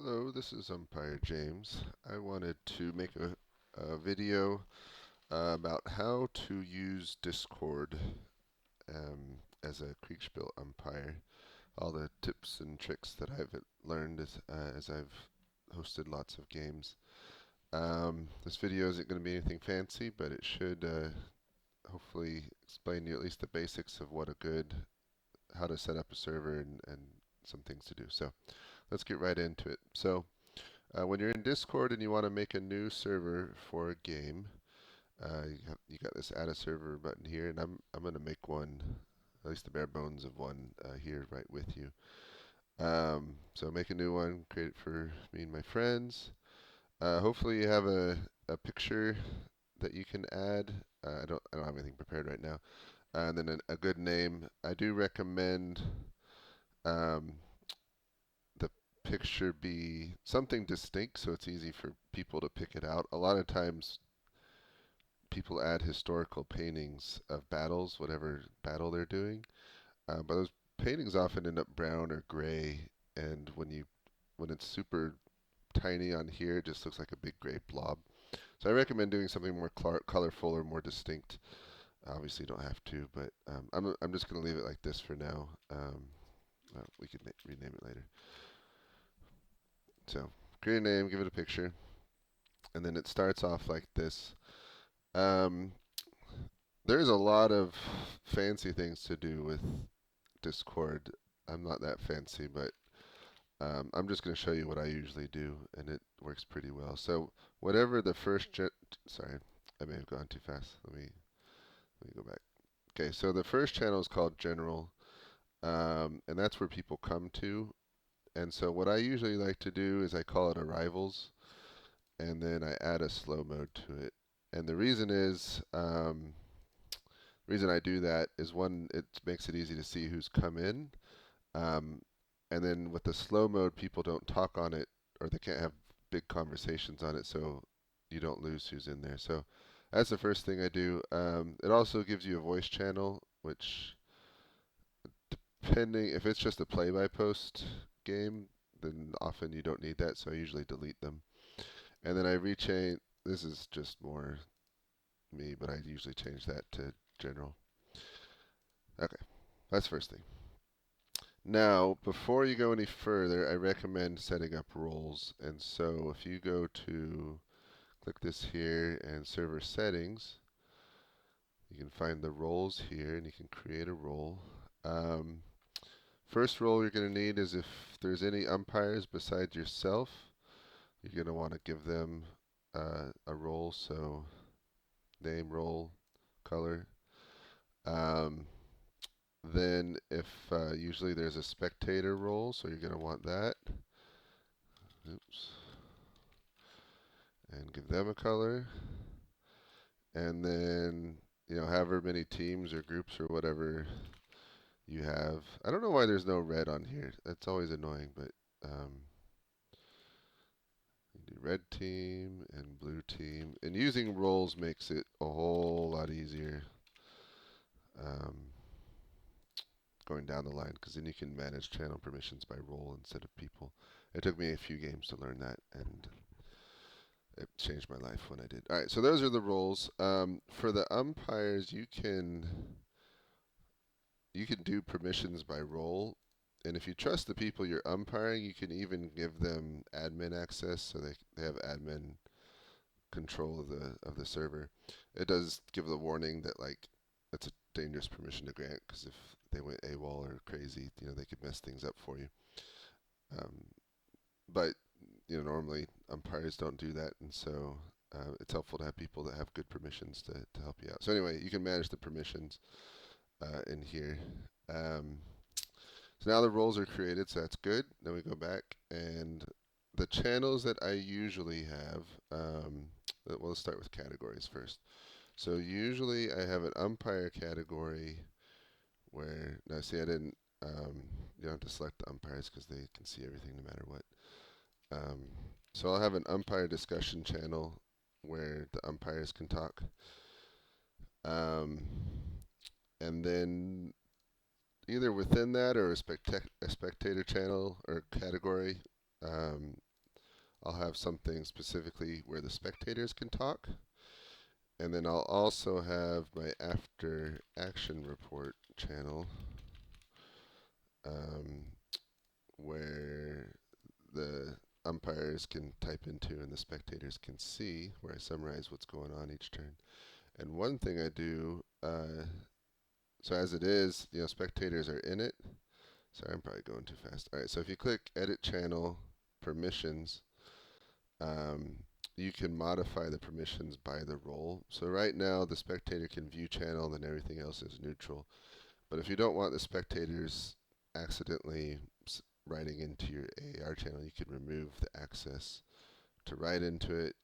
Hello, this is Umpire James. I wanted to make a video about how to use Discord as a Kriegsspiel umpire. All the tips and tricks that I've learned as I've hosted lots of games. This video isn't going to be anything fancy, but it should hopefully explain to you at least the basics of how to set up a server and some things to do. So let's get right into it. When you're in Discord and you want to make a new server for a game, you got this add a server button here, and I'm going to make one, at least the bare bones of one here right with you. So make a new one, create it for me and my friends. Hopefully you have a picture that you can add. I don't have anything prepared right now. And then a good name. I do recommend um, the picture be something distinct so it's easy for people to pick it out. A lot of times people add historical paintings of battles, whatever battle they're doing, but those paintings often end up brown or gray, and when it's super tiny on here, it just looks like a big gray blob. So I recommend doing something more colorful or more distinct. Obviously, you don't have to, but I'm just going to leave it like this for now. We can rename it later. So create a name, give it a picture, and then it starts off like this. Um, there's a lot of fancy things to do with Discord. I'm not that fancy, but I'm just going to show you what I usually do, and it works pretty well. So whatever the sorry, I may have gone too fast. Let me go back. Okay, so the first channel is called General, and that's where people come to. And so what I usually like to do is I call it Arrivals, and then I add a slow mode to it. And the reason is, reason I do that is one, it makes it easy to see who's come in. Um, and then with the slow mode, people don't talk on it, or they can't have big conversations on it, so you don't lose who's in there. So that's the first thing I do. It also gives you a voice channel, which, depending if it's just a play-by-post game, then often you don't need that, so I usually delete them. And then I rechain. This is just more me, but I usually change that to general. Okay, that's the first thing. Now, before you go any further, I recommend setting up roles. And so if you go to click this here and server settings, you can find the roles here and you can create a role. First role you're going to need is if there's any umpires besides yourself, you're going to want to give them a role. So name, role, color. Um, then if usually there's a spectator role, so you're going to want that. Oops. And give them a color. And then, however many teams or groups or whatever you have. I don't know why there's no red on here. That's always annoying, but you do red team and blue team. And using roles makes it a whole lot easier um, going down the line, because then you can manage channel permissions by role instead of people. It took me a few games to learn that, and it changed my life when I did. All right, so those are the roles. For the umpires, you can do permissions by role, and if you trust the people you're umpiring, you can even give them admin access, so they have admin control of the server. It does give the warning that that's a dangerous permission to grant, because if they went AWOL or crazy, they could mess things up for you. Um, but normally umpires don't do that, and so it's helpful to have people that have good permissions to help you out. So anyway, you can manage the permissions in here. Um, so now the roles are created, so that's good. Then we go back, and the channels that I usually have, well, let's start with categories first. So usually I have an umpire category where, now see I didn't, you don't have to select the umpires because they can see everything no matter what. So I'll have an umpire discussion channel where the umpires can talk. And then either within that or a spectator channel or category, I'll have something specifically where the spectators can talk. And then I'll also have my after action report channel um, where the umpires can type into and the spectators can see, where I summarize what's going on each turn. And one thing I do, so as it is, spectators are in it. Sorry, I'm probably going too fast. All right, so if you click Edit Channel, Permissions, um, you can modify the permissions by the role. So right now, the spectator can view channel, and everything else is neutral. But if you don't want the spectators accidentally writing into your AAR channel, you can remove the access to write into it.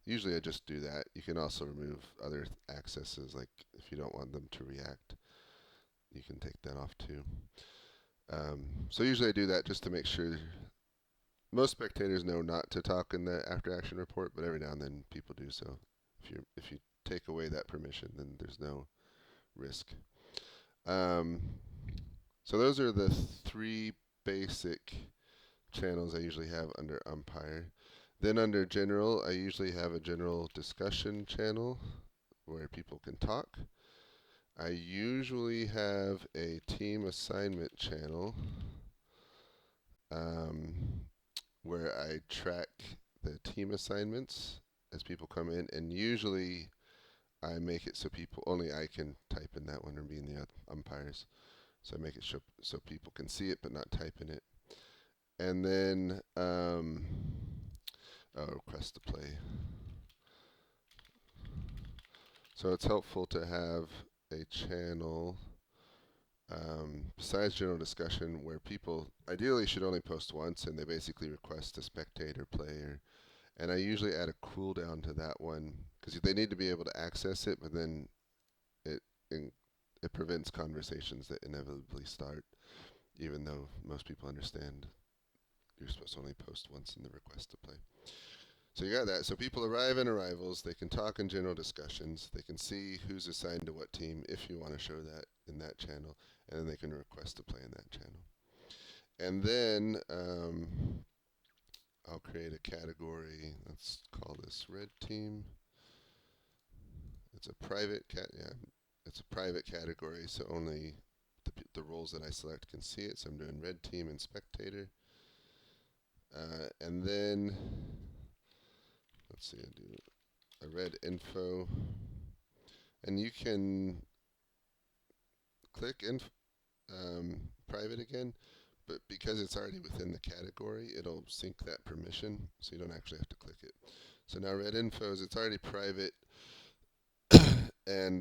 Usually I just do that. You can also remove other accesses, like if you don't want them to react, you can take that off too. So usually I do that just to make sure. Most spectators know not to talk in the after action report, but every now and then people do. So if you take away that permission, then there's no risk. Um, so those are the three basic channels I usually have under Umpire. Then under General, I usually have a general discussion channel where people can talk. I usually have a team assignment channel um, where I track the team assignments as people come in, and usually I make it so only I can type in that one or be in the umpires. So I make it so people can see it but not type in it. And then, request to play. So it's helpful to have a channel besides general discussion where people ideally should only post once and they basically request a spectator player. And I usually add a cooldown to that one because they need to be able to access it, but then it it prevents conversations that inevitably start, even though most people understand you're supposed to only post once in the request to play. So you got that. So people arrive in arrivals. They can talk in general discussions. They can see who's assigned to what team if you want to show that in that channel. And then they can request to play in that channel. And then I'll create a category. Let's call this red team. It's a private it's a private category, so only the roles that I select can see it. So I'm doing red team and spectator. And then let's see, I do a red info, and you can click private again, but because it's already within the category, it'll sync that permission, so you don't actually have to click it. So now red infos, it's already private, and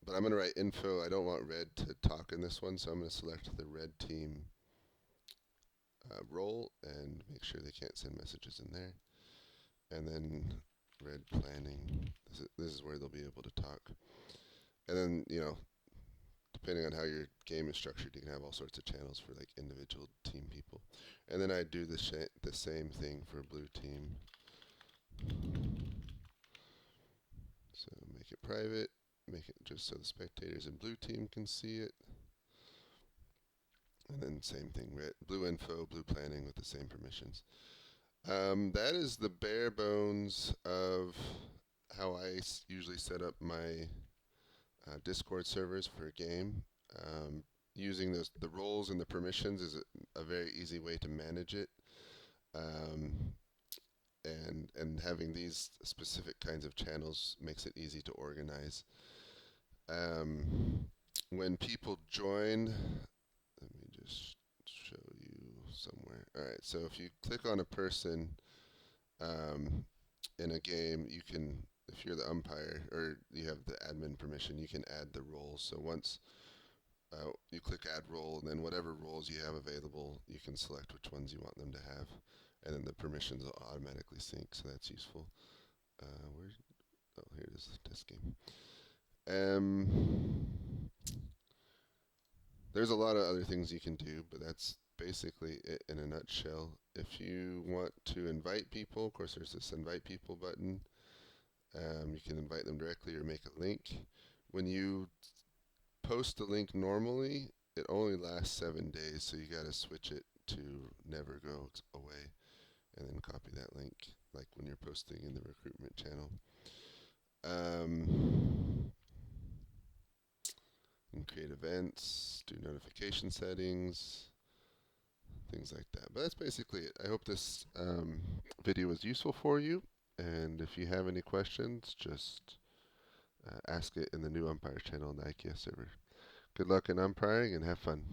but I'm going to write info. I don't want red to talk in this one, so I'm going to select the red team role and make sure they can't send messages in there. And then red planning. This is where they'll be able to talk. And then, depending on how your game is structured, you can have all sorts of channels for like individual team people. And then I do the same thing for blue team. So make it private, make it just so the spectators in blue team can see it. And then same thing, blue info, blue planning with the same permissions. That is the bare bones of how I usually set up my Discord servers for a game. Using the roles and the permissions is a very easy way to manage it. And having these specific kinds of channels makes it easy to organize. When people join, let me just show you somewhere. All right, so if you click on a person in a game, you can, if you're the umpire or you have the admin permission, you can add the roles. So once you click add role, and then whatever roles you have available, you can select which ones you want them to have, and then the permissions will automatically sync, so that's useful. Here it is, the test game. There's a lot of other things you can do, but that's basically it in a nutshell. If you want to invite people, of course there's this invite people button. You can invite them directly or make a link. When you post a link normally, it only lasts 7 days, so you got to switch it to never go away, and then copy that link, like when you're posting in the recruitment channel. And create events, do notification settings, things like that. But that's basically it. I hope this video was useful for you. And if you have any questions, just ask it in the new Umpire channel on the IKEA server. Good luck in umpiring and have fun.